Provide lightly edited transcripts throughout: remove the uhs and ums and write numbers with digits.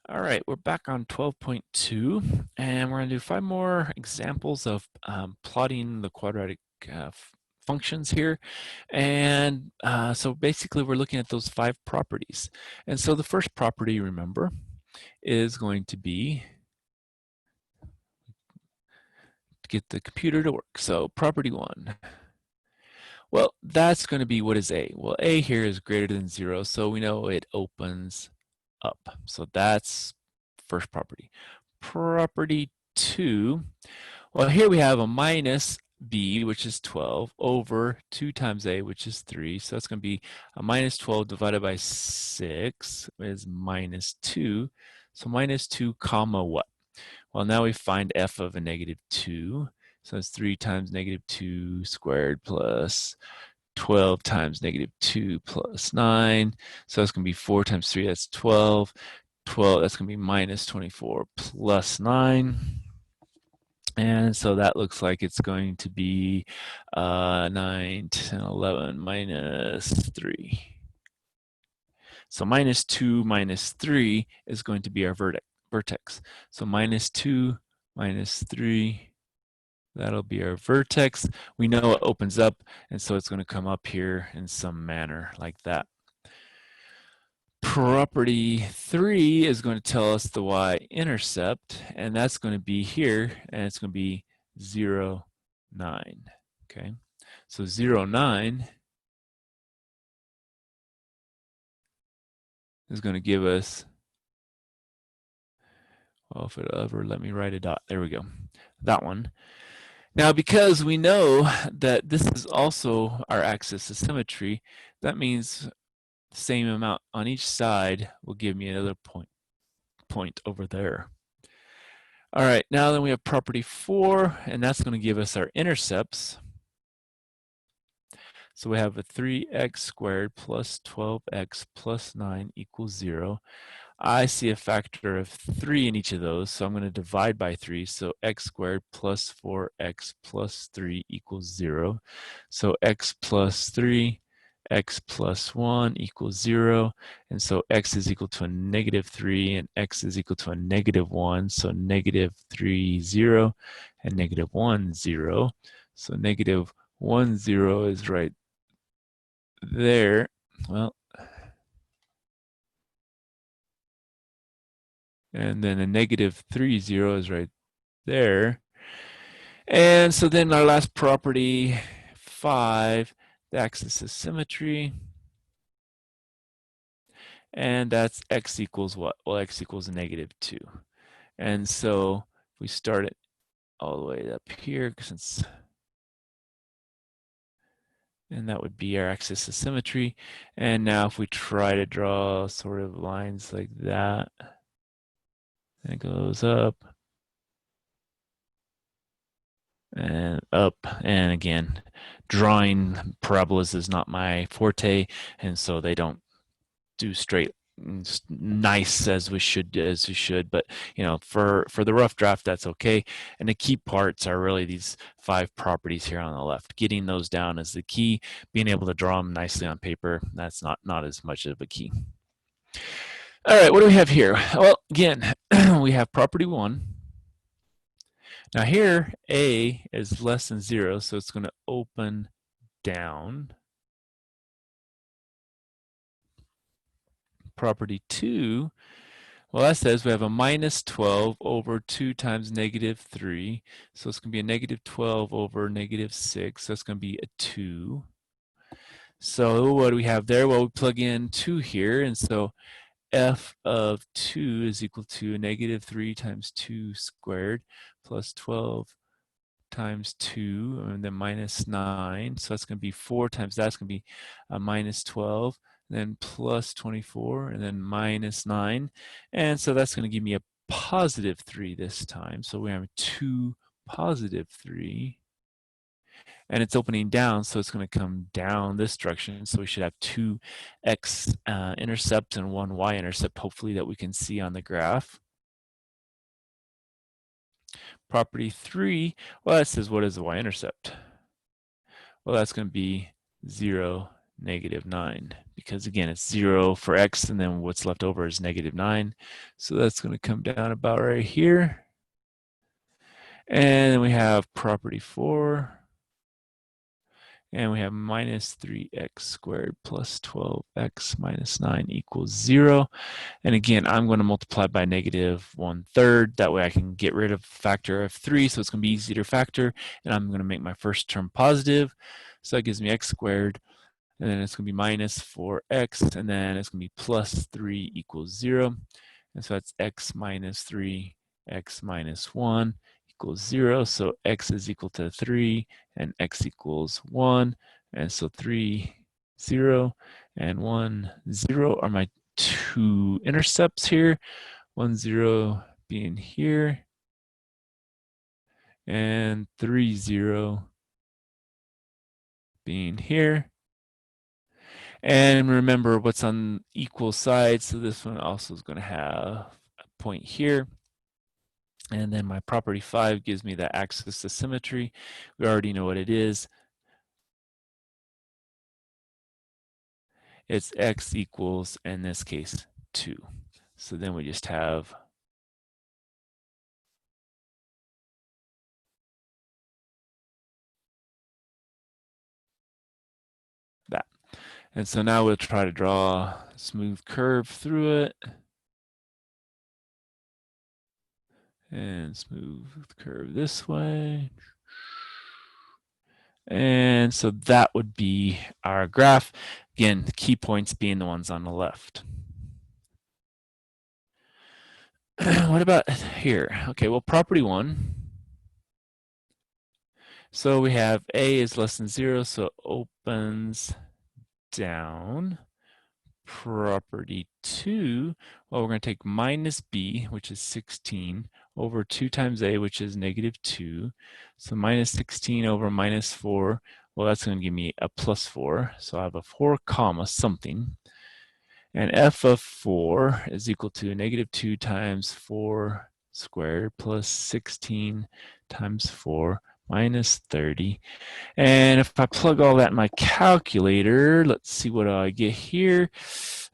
All right, we're back on 12.2, and we're going to do 5 more examples of plotting the quadratic functions here. And so basically we're looking at those 5 properties. And so the first property, remember, is going to be to get the computer to work. So property 1. Well, that's going to be, what is A? Well, A here is greater than 0, so we know it opens up. So that's first property. Property 2, well, here we have a minus b, which is 12, over 2 times a, which is 3. So that's going to be a minus 12 divided by 6 is minus 2. So minus 2 comma what? Well, now we find f of a negative 2. So it's 3 times negative 2 squared plus 12 times negative 2 plus 9. So that's going to be 4 times 3, that's 12. 12, that's going to be minus 24 plus 9. And so that looks like it's going to be 9, 10, 11 minus 3. So minus 2 minus 3 is going to be our vertex. So minus 2 minus 3, that'll be our vertex. We know it opens up, and so it's going to come up here in some manner like that. Property 3 is going to tell us the y-intercept, and that's going to be here, and it's going to be 0, 9. Okay, so 0, 9 is going to give us, well, if it'll ever let me write a dot, there we go, that one. Now, because we know that this is also our axis of symmetry, that means the same amount on each side will give me another point over there. All right, now then we have property 4, and that's going to give us our intercepts. So we have a 3x squared plus 12x plus 9 equals 0. I see a factor of 3 in each of those, so I'm going to divide by 3. So x squared plus 4x plus 3 equals 0. So x plus 3, x plus 1 equals 0. And so x is equal to a negative 3, and x is equal to a negative 1. So negative 3, 0, and negative 1, 0. So negative 1, 0 is right there. Well, and then a negative 3, 0 is right there. And so then our last property, 5, the axis of symmetry. And that's x equals what? Well, x equals negative 2. And so if we start it all the way up here, since, and that would be our axis of symmetry. And now if we try to draw sort of lines like that, and it goes up and up, and again, drawing parabolas is not my forte, and so they don't do straight nice as we should, but you know, for the rough draft, that's okay. And the key parts are really these 5 properties here on the left. Getting those down is the key. Being able to draw them nicely on paper, that's not as much of a key. All right, what do we have here? Well, again, we have property 1. Now here, a is less than 0, so it's going to open down. Property 2, well, that says we have a minus 12 over 2 times negative 3. So it's going to be a negative 12 over negative 6. That's going to be a 2. So what do we have there? Well, we plug in 2 here, and so f of 2 is equal to negative 3 times 2 squared plus 12 times 2, and then minus 9. So that's going to be 4 times that's going to be a minus 12, then plus 24, and then minus 9. And so that's going to give me a positive 3 this time. So we have 2 positive 3. And it's opening down, so it's going to come down this direction. So we should have 2 x intercept and 1 y intercept, hopefully, that we can see on the graph. Property 3, well, that says what is the y-intercept? Well, that's going to be 0, -9, because again, it's 0 for x, and then what's left over is -9. So that's going to come down about right here. And then we have property 4. And we have -3x² plus 12x minus 9 equals 0. And again, I'm going to multiply by -1/3. That way I can get rid of a factor of 3, so it's going to be easy to factor. And I'm going to make my first term positive. So that gives me x². And then it's going to be minus 4x. And then it's going to be plus 3 equals 0. And so that's x minus 3, x minus 1 equals 0. So x is equal to 3 and x equals 1. And so 3, 0 and 1, 0 are my two intercepts here. 1, 0 being here. And 3, 0 being here. And remember what's on equal sides. So this one also is going to have a point here. And then my property 5 gives me the axis to symmetry. We already know what it is. It's x equals, in this case, 2. So then we just have that. And so now we'll try to draw a smooth curve through it. And smooth curve this way. And so that would be our graph. Again, the key points being the ones on the left. What about here? Okay, well, property 1. So we have a is less than 0, so it opens down. Property 2, well, we're going to take minus b, which is 16, over 2 times a, which is -2. So minus 16 over minus 4, well, that's going to give me a plus 4. So I have a 4 comma something. And f of 4 is equal to -2 times 4 squared plus 16 times 4 minus 30. And if I plug all that in my calculator, let's see what I get here.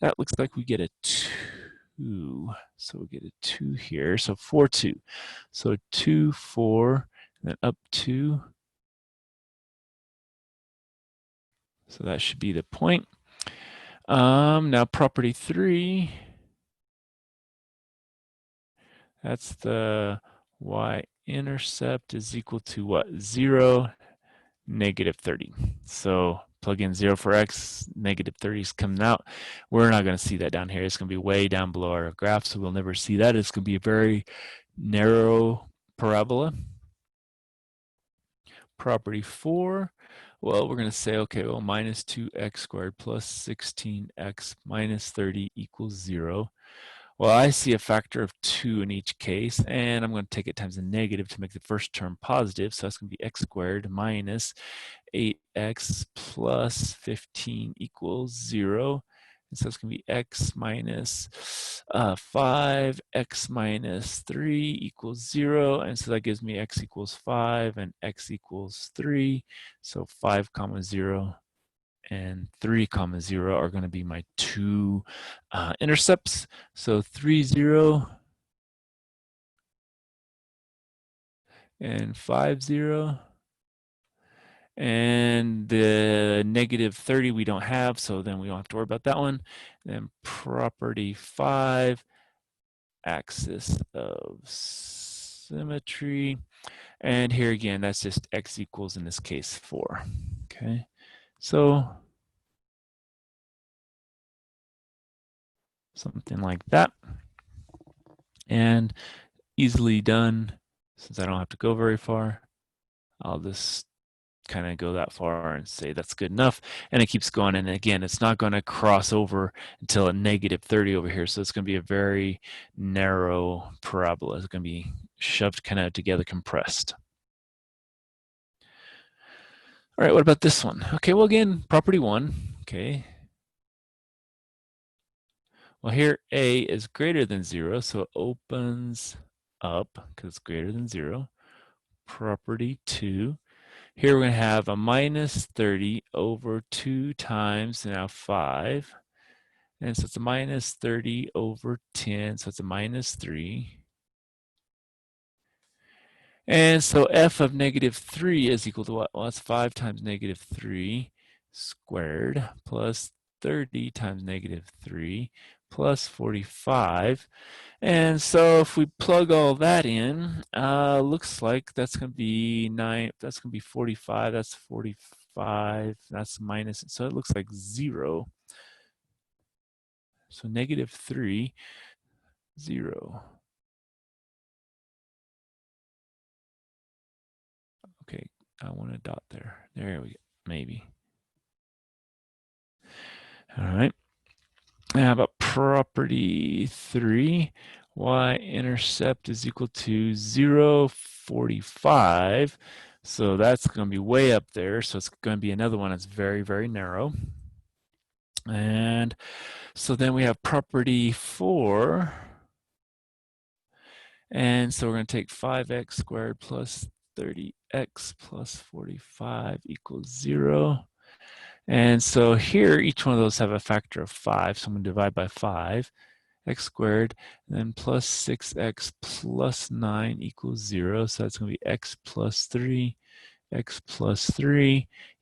That looks like we get a 2. So we get a 2 here. So 4, 2. So 2, 4, and then up 2. So that should be the point. Now property 3. That's the y-intercept is equal to what? 0, -30. So plug in 0 for x, -30 is coming out. We're not going to see that down here. It's going to be way down below our graph, so we'll never see that. It's going to be a very narrow parabola. Property 4, well, we're going to say, okay, well, minus 2x² plus 16x minus 30 equals 0. Well, I see a factor of 2 in each case, and I'm going to take it times a negative to make the first term positive. So that's going to be x² minus 8x plus 15 equals 0. And so it's going to be x minus 5, x minus 3 equals 0. And so that gives me x equals 5 and x equals 3. So 5 comma 0 and 3 comma 0 are going to be my two intercepts. So 3, 0 and 5, 0. And the -30 we don't have, so then we don't have to worry about that one. Then property 5, axis of symmetry. And here again, that's just x equals, in this case, 4. Okay, so something like that. And easily done, since I don't have to go very far. I'll just kind of go that far and say that's good enough, and it keeps going. And again, it's not going to cross over until a -30 over here, so it's going to be a very narrow parabola. It's going to be shoved kind of together, compressed. All right, what about this one? Okay, well, again, property 1. Okay, well, here a is greater than 0, so it opens up because it's greater than 0. Property 2, Here we're going to have a minus 30 over 2 times now 5. And so it's a minus 30 over 10, so it's a minus 3. And so f of negative 3 is equal to what? Well, that's 5 times negative 3 squared plus 30 times negative 3 plus 45. And so if we plug all that in, looks like that's going to be 9, that's going to be 45, that's 45, that's minus, so it looks like 0. So negative 3, 0. Okay, I want a dot there. There we go, maybe. All right. How about property 3? Y-intercept is equal to 0, 45. So that's going to be way up there. So it's going to be another one that's very, very narrow. And so then we have property 4. And so we're going to take 5x squared plus 30x plus 45 equals 0. And so here, each one of those have a factor of 5. So I'm going to divide by 5. X squared, and then plus 6x plus 9 equals 0. So that's going to be x plus 3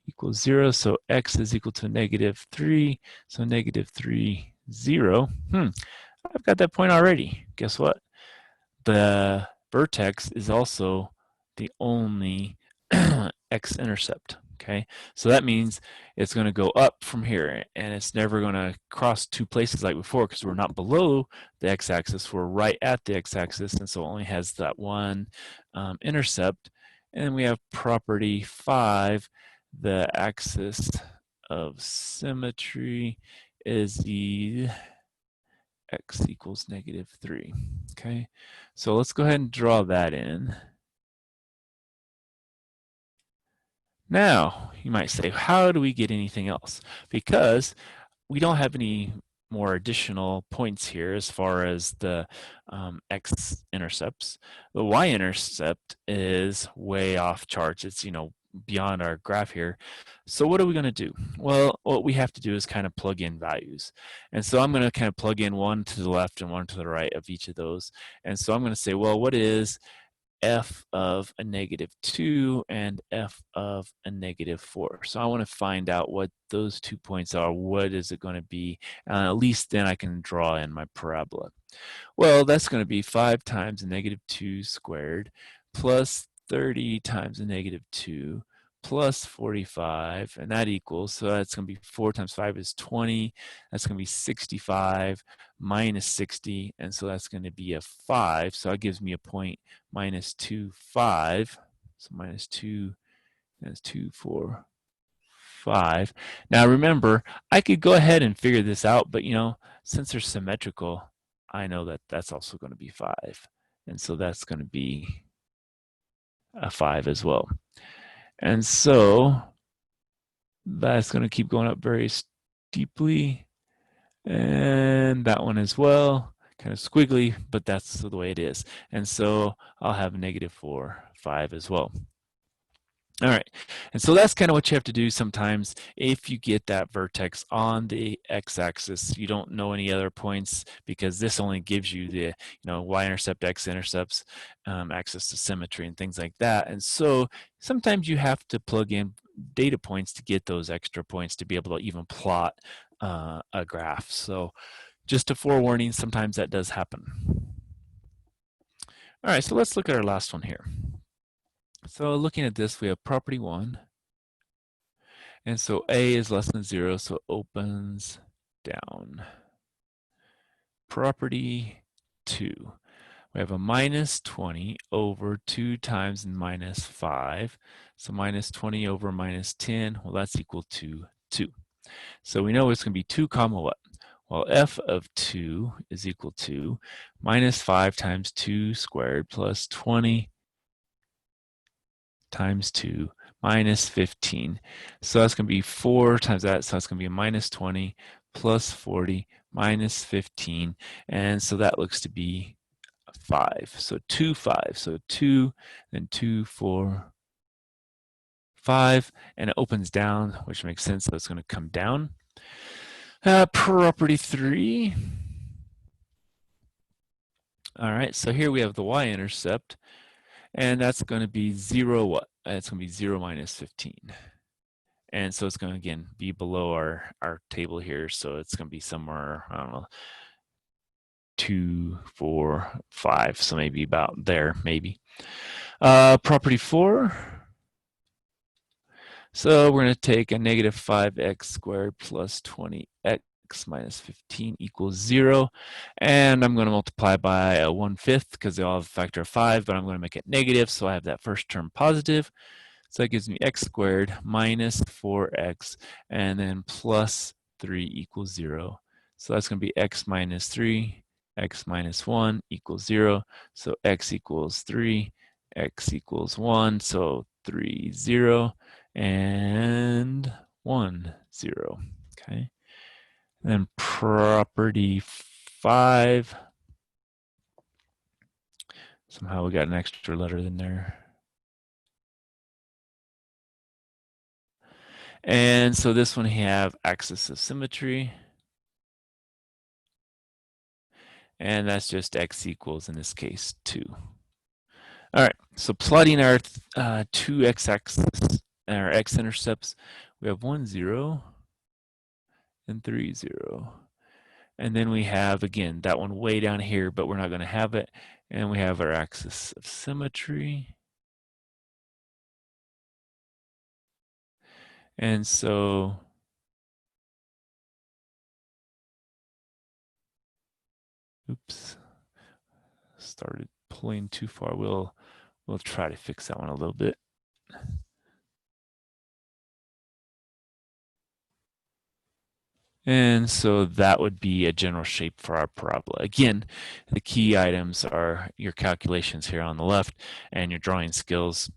equals 0. So x is equal to negative 3. So negative 3, 0. I've got that point already. Guess what? The vertex is also the only x-intercept. Okay, so that means it's going to go up from here, and it's never going to cross two places like before because we're not below the x-axis, we're right at the x-axis, and so it only has that one intercept. And we have property 5, the axis of symmetry is the x equals negative 3. Okay, so let's go ahead and draw that in. Now, you might say, how do we get anything else? Because we don't have any more additional points here as far as the x-intercepts. The y-intercept is way off charts. It's, beyond our graph here. So what are we going to do? Well, what we have to do is kind of plug in values. And so I'm going to kind of plug in one to the left and one to the right of each of those. And so I'm going to say, well, what is f of a negative 2 and f of a negative 4. So I want to find out what those 2 points are. What is it going to be? At least then I can draw in my parabola. Well, that's going to be 5 times a negative 2 squared plus 30 times a negative 2 plus 45, and that equals, so that's going to be 4 times 5 is 20. That's going to be 65 minus 60, and so that's going to be a 5. So that gives me a point minus 2, 5. So minus 2, that's 2, 4, 5. Now remember, I could go ahead and figure this out, but since they're symmetrical, I know that that's also going to be 5. And so that's going to be a 5 as well. And so that's going to keep going up very steeply. And that one as well, kind of squiggly, but that's the way it is. And so I'll have negative 4, 5 as well. All right, and so that's kind of what you have to do sometimes if you get that vertex on the x-axis. You don't know any other points because this only gives you the y-intercept, x-intercepts, access to symmetry and things like that. And so sometimes you have to plug in data points to get those extra points to be able to even plot a graph. So just a forewarning, sometimes that does happen. All right, so let's look at our last one here. So looking at this, we have property 1. And so A is less than 0, so it opens down. Property 2. We have a minus 20 over 2 times minus 5. So minus 20 over minus 10, well, that's equal to 2. So we know it's going to be 2 comma what? Well, f of 2 is equal to minus 5 times 2 squared plus 20 times 2 minus 15. So that's going to be 4 times that, so that's going to be a minus 20 plus 40 minus 15. And so that looks to be 5. So 2, 5. So 2, then 2, 4, 5, and it opens down, which makes sense, so it's going to come down. Property 3. All right, so here we have the y-intercept, and that's going to be 0 what? It's going to be 0 minus 15. And so it's going to, again, be below our table here, so it's going to be somewhere, I don't know, 2, 4, 5, so maybe about there, maybe. Property 4. So we're going to take a negative 5x squared plus 20x minus 15 equals 0. And I'm going to multiply by a 1/5 because they all have a factor of 5, but I'm going to make it negative, so I have that first term positive. So that gives me x squared minus 4x, and then plus 3 equals 0. So that's going to be x minus 3, x minus 1 equals 0. So x equals 3, x equals 1. So 3, 0, and 1, 0. Okay. And then property 5. Somehow we got an extra letter in there. And so this one, we have axis of symmetry. And that's just x equals, in this case, 2. All right, so plotting our two x-axis, our x-intercepts, we have 1, 0, and 3, 0. And then we have, again, that one way down here, but we're not going to have it. And we have our axis of symmetry. And so oops, started pulling too far. We'll try to fix that one a little bit. And so that would be a general shape for our parabola. Again, the key items are your calculations here on the left and your drawing skills,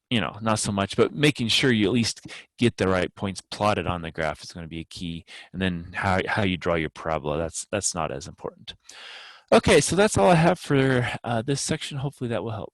you know, not so much, but making sure you at least get the right points plotted on the graph is going to be a key. And then how you draw your parabola, that's not as important. Okay, so that's all I have for this section. Hopefully that will help.